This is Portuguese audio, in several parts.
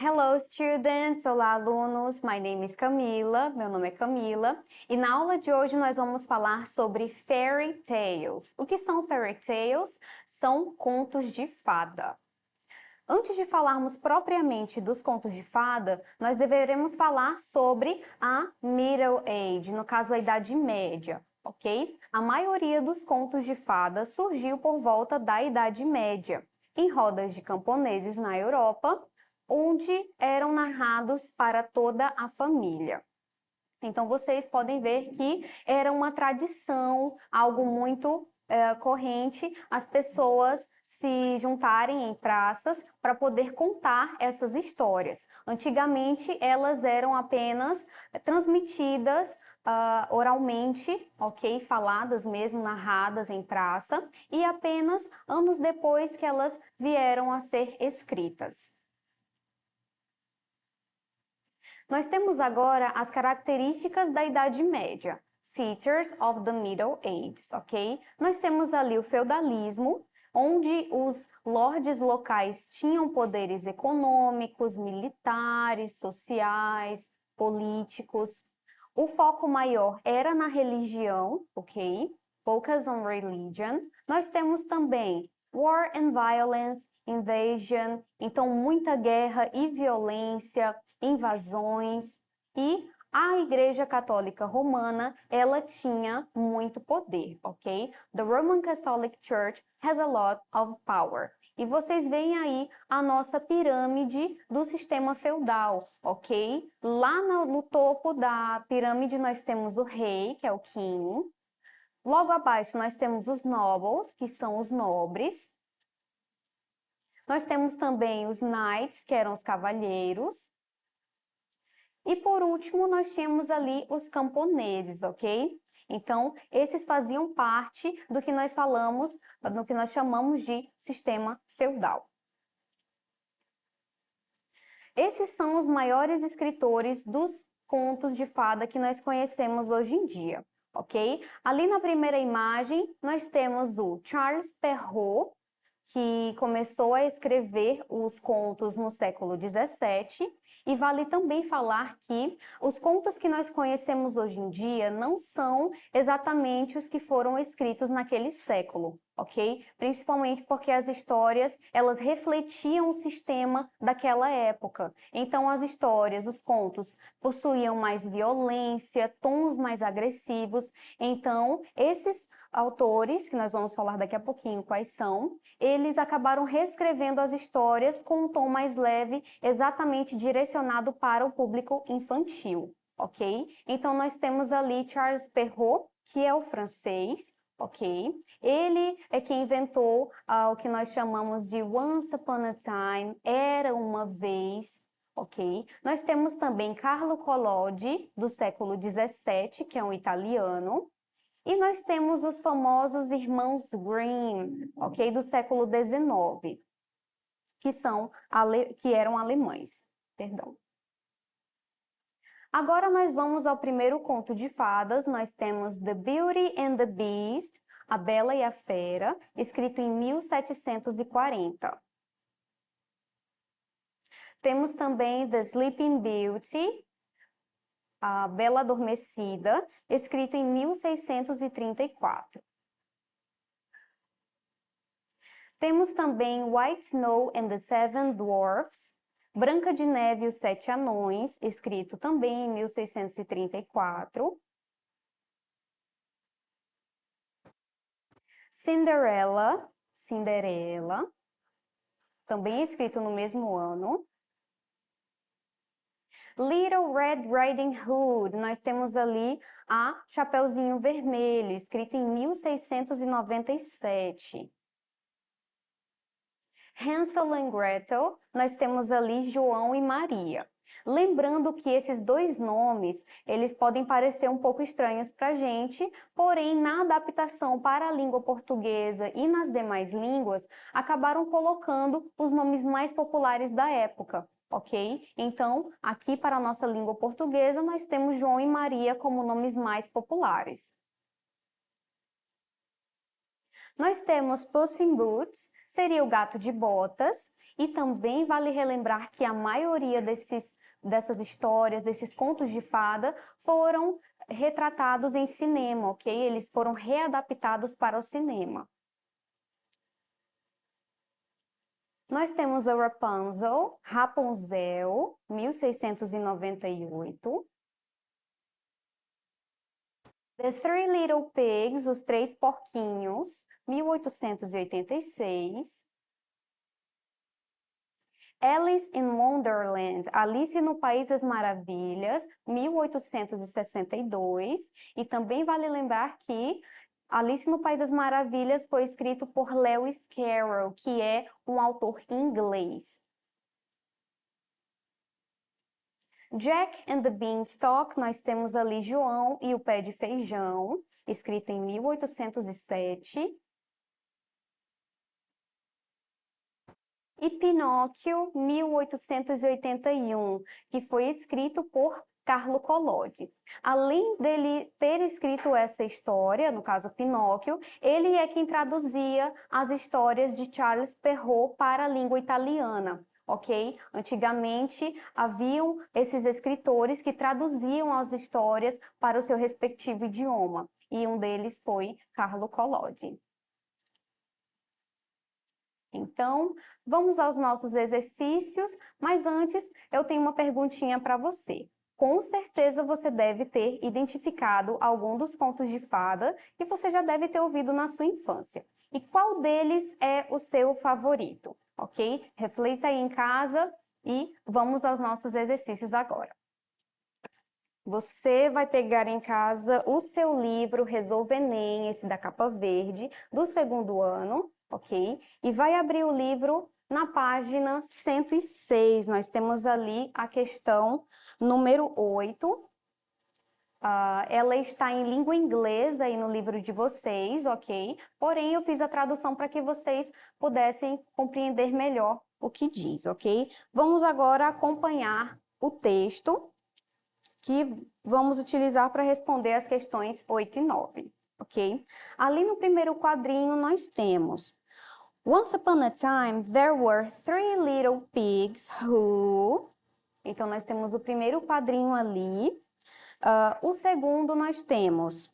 Hello students, olá alunos, my name is Camila, meu nome é Camila, e na aula de hoje nós vamos falar sobre fairy tales. O que são fairy tales? São contos de fada. Antes de falarmos propriamente dos contos de fada, nós deveremos falar sobre a Middle Age, no caso a Idade Média, ok? A maioria dos contos de fada surgiu por volta da Idade Média, em rodas de camponeses na Europa, onde eram narrados para toda a família. Então, vocês podem ver que era uma tradição, algo muito corrente, as pessoas se juntarem em praças para poder contar essas histórias. Antigamente, elas eram apenas transmitidas oralmente, ok? Faladas mesmo, narradas em praça, e apenas anos depois que elas vieram a ser escritas. Nós temos agora as características da Idade Média, Features of the Middle Ages, ok? Nós temos ali o feudalismo, onde os lordes locais tinham poderes econômicos, militares, sociais, políticos. O foco maior era na religião, ok? Focus on religion. Nós temos também War and Violence, Invasion, então muita guerra e violência, invasões, e a Igreja Católica Romana, ela tinha muito poder, ok? The Roman Catholic Church has a lot of power. E vocês veem aí a nossa pirâmide do sistema feudal, ok? Lá no topo da pirâmide nós temos o rei, que é o king. Logo abaixo nós temos os nobles, que são os nobres. Nós temos também os knights, que eram os cavalheiros. E por último, nós tínhamos ali os camponeses, ok? Então, esses faziam parte do que nós falamos, do que nós chamamos de sistema feudal. Esses são os maiores escritores dos contos de fada que nós conhecemos hoje em dia, ok? Ali na primeira imagem, nós temos o Charles Perrault, que começou a escrever os contos no século XVII, e vale também falar que os contos que nós conhecemos hoje em dia não são exatamente os que foram escritos naquele século, ok? Principalmente porque as histórias, elas refletiam o sistema daquela época. Então, as histórias, os contos, possuíam mais violência, tons mais agressivos. Então, esses autores, que nós vamos falar daqui a pouquinho quais são, eles acabaram reescrevendo as histórias com um tom mais leve, exatamente direcionado para o público infantil, ok? Então, nós temos ali Charles Perrault, que é o francês, ok? Ele é quem inventou o que nós chamamos de Once Upon a Time, Era uma Vez, ok? Nós temos também Carlo Collodi, do século XVII, que é um italiano. E nós temos os famosos irmãos Grimm, ok? Do século XIX, que eram alemães, perdão. Agora nós vamos ao primeiro conto de fadas. Nós temos The Beauty and the Beast, A Bela e a Fera, escrito em 1740. Temos também The Sleeping Beauty, A Bela Adormecida, escrito em 1634. Temos também White Snow and the Seven Dwarfs, Branca de Neve e os Sete Anões, escrito também em 1634. Cinderella, também escrito no mesmo ano. Little Red Riding Hood, nós temos ali a Chapeuzinho Vermelho, escrito em 1697. Hansel and Gretel, nós temos ali João e Maria. Lembrando que esses dois nomes, eles podem parecer um pouco estranhos para a gente, porém, na adaptação para a língua portuguesa e nas demais línguas, acabaram colocando os nomes mais populares da época, ok? Então, aqui para a nossa língua portuguesa, nós temos João e Maria como nomes mais populares. Nós temos Puss in Boots, seria o gato de botas, e também vale relembrar que a maioria dessas histórias, desses contos de fada, foram retratados em cinema, ok? Eles foram readaptados para o cinema. Nós temos a Rapunzel, 1698. The Three Little Pigs, Os Três Porquinhos, 1886. Alice in Wonderland, Alice no País das Maravilhas, 1862. E também vale lembrar que Alice no País das Maravilhas foi escrito por Lewis Carroll, que é um autor inglês. Jack and the Beanstalk, nós temos ali João e o Pé de Feijão, escrito em 1807. E Pinóquio, 1881, que foi escrito por Carlo Collodi. Além dele ter escrito essa história, no caso Pinóquio, ele é quem traduzia as histórias de Charles Perrault para a língua italiana. Ok? Antigamente haviam esses escritores que traduziam as histórias para o seu respectivo idioma, e um deles foi Carlo Collodi. Então, vamos aos nossos exercícios, mas antes eu tenho uma perguntinha para você. Com certeza você deve ter identificado algum dos contos de fada que você já deve ter ouvido na sua infância. E qual deles é o seu favorito? Ok? Reflita aí em casa e vamos aos nossos exercícios agora. Você vai pegar em casa o seu livro Resolva Enem, esse da capa verde, do segundo ano, ok? E vai abrir o livro na página 106. Nós temos ali a questão número 8. Ela está em língua inglesa aí no livro de vocês, ok? Porém, eu fiz a tradução para que vocês pudessem compreender melhor o que diz, ok? Vamos agora acompanhar o texto que vamos utilizar para responder as questões 8 e 9, ok? Ali no primeiro quadrinho nós temos Once upon a time, there were three little pigs who... Então, nós temos o primeiro quadrinho ali. O segundo nós temos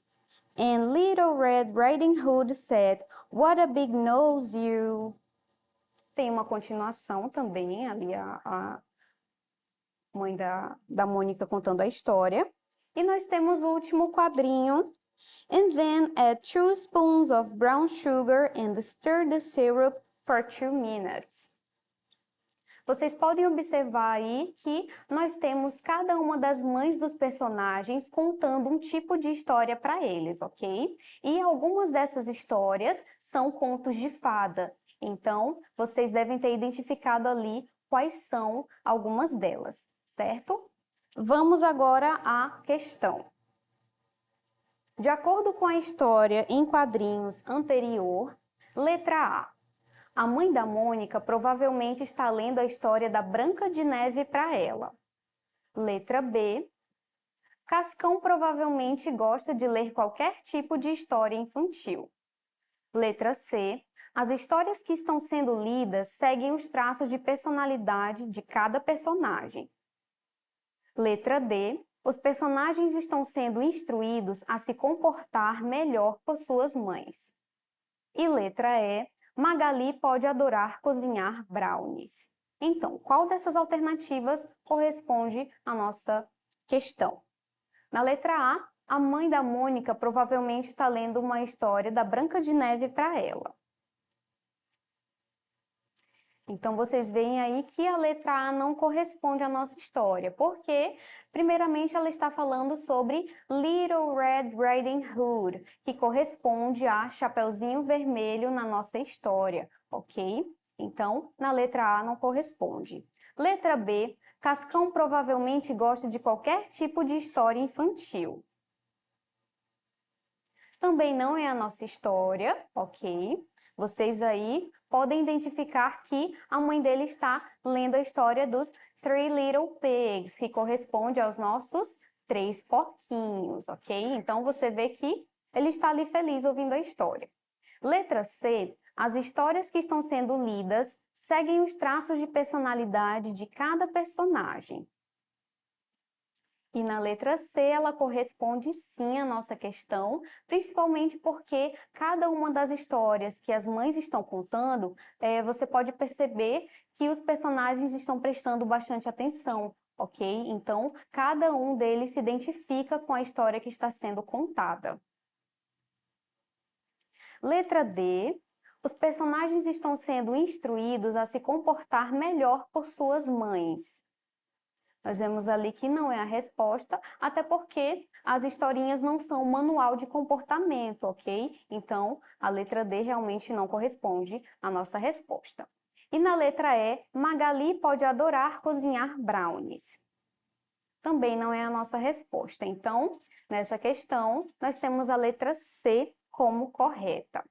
And Little Red Riding Hood said, What a big nose you... Tem uma continuação também, ali a mãe da Mônica contando a história. E nós temos o último quadrinho. And then add 2 spoons of brown sugar and stir the syrup for 2 minutes. Vocês podem observar aí que nós temos cada uma das mães dos personagens contando um tipo de história para eles, ok? E algumas dessas histórias são contos de fada. Então, vocês devem ter identificado ali quais são algumas delas, certo? Vamos agora à questão. De acordo com a história em quadrinhos anterior, letra A. A mãe da Mônica provavelmente está lendo a história da Branca de Neve para ela. Letra B. Cascão provavelmente gosta de ler qualquer tipo de história infantil. Letra C. As histórias que estão sendo lidas seguem os traços de personalidade de cada personagem. Letra D. Os personagens estão sendo instruídos a se comportar melhor por suas mães. E letra E. Magali pode adorar cozinhar brownies. Então, qual dessas alternativas corresponde à nossa questão? Na letra A mãe da Mônica provavelmente está lendo uma história da Branca de Neve para ela. Então, vocês veem aí que a letra A não corresponde à nossa história, porque, primeiramente, ela está falando sobre Little Red Riding Hood, que corresponde a Chapeuzinho Vermelho na nossa história, ok? Então, na letra A não corresponde. Letra B, Cascão provavelmente gosta de qualquer tipo de história infantil. Também não é a nossa história, ok? Vocês aí podem identificar que a mãe dele está lendo a história dos Three Little Pigs, que corresponde aos nossos 3 porquinhos, ok? Então, você vê que ele está ali feliz ouvindo a história. Letra C, as histórias que estão sendo lidas seguem os traços de personalidade de cada personagem. E na letra C, ela corresponde sim à nossa questão, principalmente porque cada uma das histórias que as mães estão contando, você pode perceber que os personagens estão prestando bastante atenção, ok? Então, cada um deles se identifica com a história que está sendo contada. Letra D, os personagens estão sendo instruídos a se comportar melhor por suas mães. Nós vemos ali que não é a resposta, até porque as historinhas não são um manual de comportamento, ok? Então, a letra D realmente não corresponde à nossa resposta. E na letra E, Magali pode adorar cozinhar brownies. Também não é a nossa resposta. Então, nessa questão, nós temos a letra C como correta.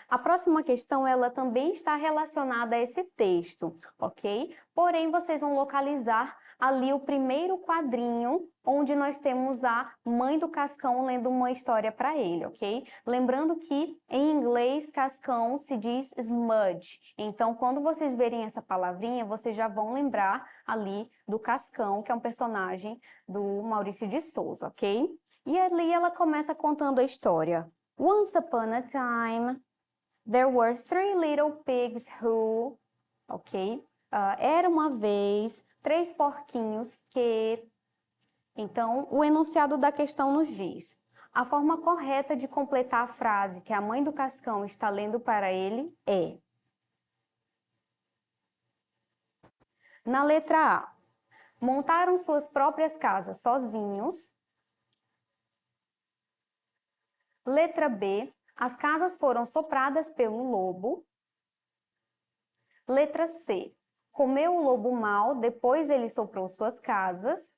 A próxima questão, ela também está relacionada a esse texto, ok? Porém, vocês vão localizar ali o primeiro quadrinho, onde nós temos a mãe do Cascão lendo uma história para ele, ok? Lembrando que, em inglês, Cascão se diz smudge. Então, quando vocês verem essa palavrinha, vocês já vão lembrar ali do Cascão, que é um personagem do Maurício de Souza, ok? E ali ela começa contando a história. Once upon a time, there were 3 little pigs who, ok? Era uma vez 3 porquinhos que... Então, o enunciado da questão nos diz: a forma correta de completar a frase que a mãe do Cascão está lendo para ele é... Na letra A, montaram suas próprias casas sozinhos. Letra B, as casas foram sopradas pelo lobo. Letra C, comeu o lobo mal, depois ele soprou suas casas.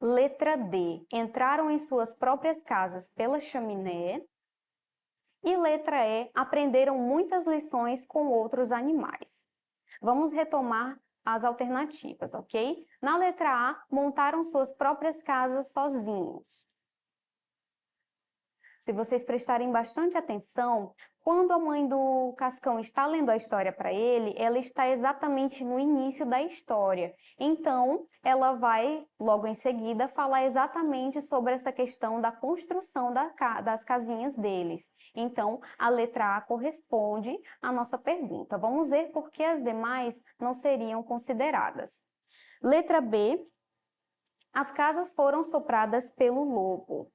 Letra D, entraram em suas próprias casas pela chaminé. E letra E, aprenderam muitas lições com outros animais. Vamos retomar as alternativas, ok? Na letra A, montaram suas próprias casas sozinhos. Se vocês prestarem bastante atenção, quando a mãe do Cascão está lendo a história para ele, ela está exatamente no início da história. Então, ela vai, logo em seguida, falar exatamente sobre essa questão da construção das casinhas deles. Então, a letra A corresponde à nossa pergunta. Vamos ver por que as demais não seriam consideradas. Letra B, as casas foram sopradas pelo lobo.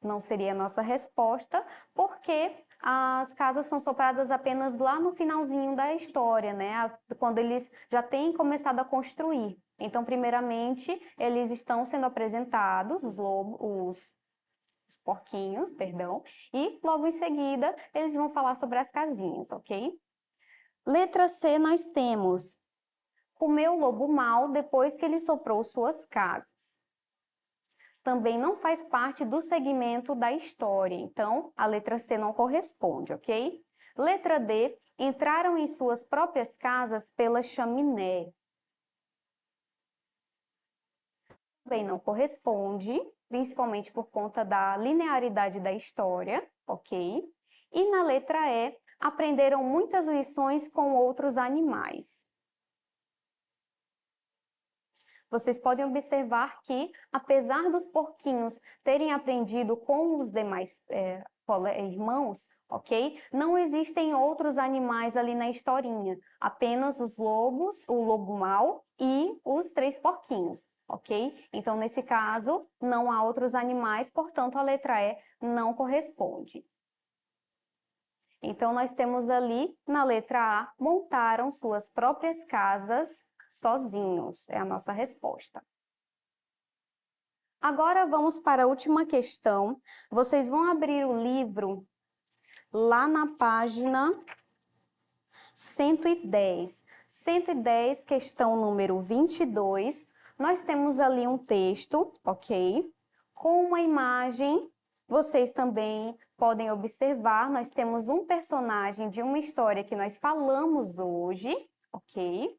Não seria a nossa resposta, porque as casas são sopradas apenas lá no finalzinho da história, né? Quando eles já têm começado a construir. Então, primeiramente, eles estão sendo apresentados, os porquinhos, perdão, e logo em seguida eles vão falar sobre as casinhas, ok? Letra C, nós temos: comeu o lobo mal depois que ele soprou suas casas. Também não faz parte do segmento da história, então a letra C não corresponde, ok? Letra D, entraram em suas próprias casas pela chaminé. Também não corresponde, principalmente por conta da linearidade da história, ok? E na letra E, aprenderam muitas lições com outros animais. Vocês podem observar que, apesar dos porquinhos terem aprendido com os demais irmãos, ok? Não existem outros animais ali na historinha, apenas os lobos, o lobo mau e os 3 porquinhos, ok? Então, nesse caso, não há outros animais, portanto, a letra E não corresponde. Então, nós temos ali, na letra A, montaram suas próprias casas sozinhos, é a nossa resposta. Agora vamos para a última questão. Vocês vão abrir o livro lá na página 110. 110, questão número 22. Nós temos ali um texto, ok? Com uma imagem. Vocês também podem observar, nós temos um personagem de uma história que nós falamos hoje, ok?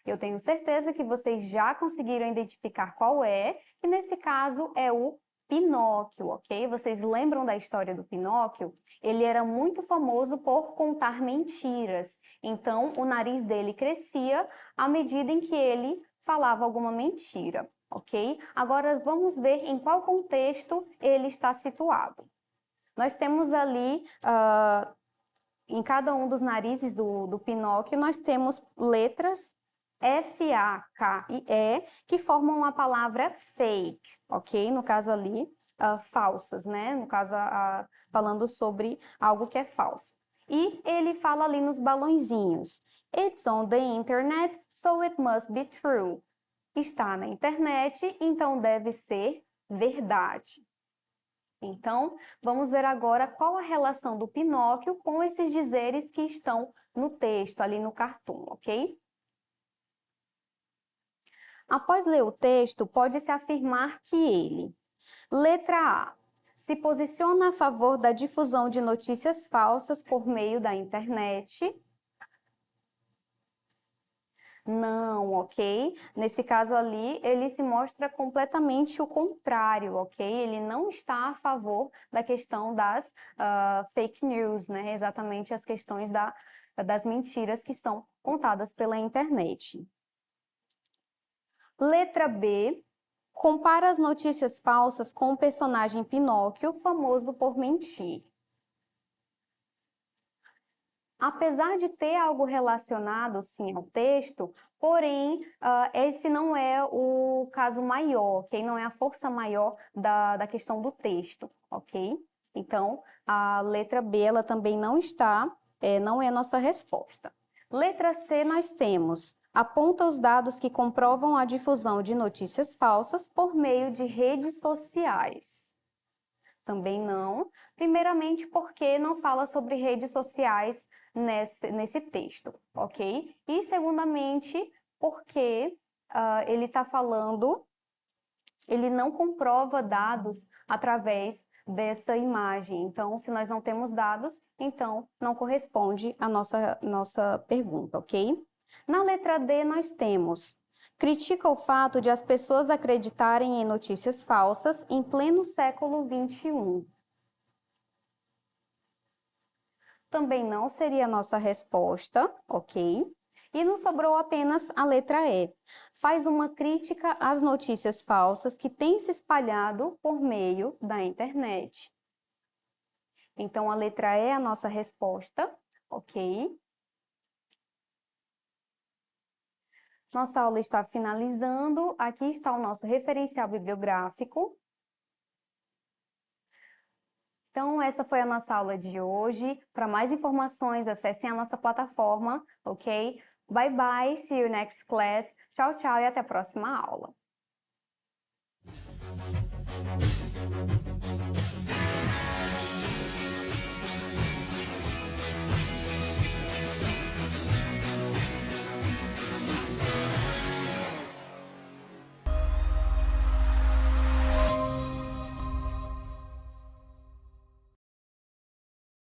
Eu tenho certeza que vocês já conseguiram identificar qual é, e nesse caso é o Pinóquio, ok? Vocês lembram da história do Pinóquio? Ele era muito famoso por contar mentiras, então o nariz dele crescia à medida em que ele falava alguma mentira, ok? Agora vamos ver em qual contexto ele está situado. Nós temos ali, em cada um dos narizes do Pinóquio, nós temos letras F, A, K e E, que formam a palavra fake, ok? No caso ali, falsas, né? No caso, falando sobre algo que é falso. E ele fala ali nos balõezinhos. It's on the internet, so it must be true. Está na internet, então deve ser verdade. Então, vamos ver agora qual a relação do Pinóquio com esses dizeres que estão no texto, ali no cartoon, ok? Após ler o texto, pode-se afirmar que ele, letra A, se posiciona a favor da difusão de notícias falsas por meio da internet. Não, ok? Nesse caso ali, ele se mostra completamente o contrário, ok? Ele não está a favor da questão das fake news, né? Exatamente as questões das mentiras que são contadas pela internet. Letra B, compara as notícias falsas com o personagem Pinóquio, famoso por mentir. Apesar de ter algo relacionado, sim, ao texto, porém, esse não é o caso maior, ok? Não é a força maior da questão do texto, ok? Então, a letra B, ela também não está, não é a nossa resposta. Letra C, nós temos, aponta os dados que comprovam a difusão de notícias falsas por meio de redes sociais. Também não, primeiramente porque não fala sobre redes sociais nesse texto, ok? E segundamente porque ele está falando, ele não comprova dados através dessa imagem. Então, se nós não temos dados, então não corresponde à nossa pergunta, ok? Na letra D, nós temos: critica o fato de as pessoas acreditarem em notícias falsas em pleno século XXI. Também não seria a nossa resposta, ok? E nos sobrou apenas a letra E. Faz uma crítica às notícias falsas que têm se espalhado por meio da internet. Então, a letra E é a nossa resposta, ok? Nossa aula está finalizando. Aqui está o nosso referencial bibliográfico. Então, essa foi a nossa aula de hoje. Para mais informações, acessem a nossa plataforma, ok? Bye bye, see you next class. Tchau, tchau e até a próxima aula.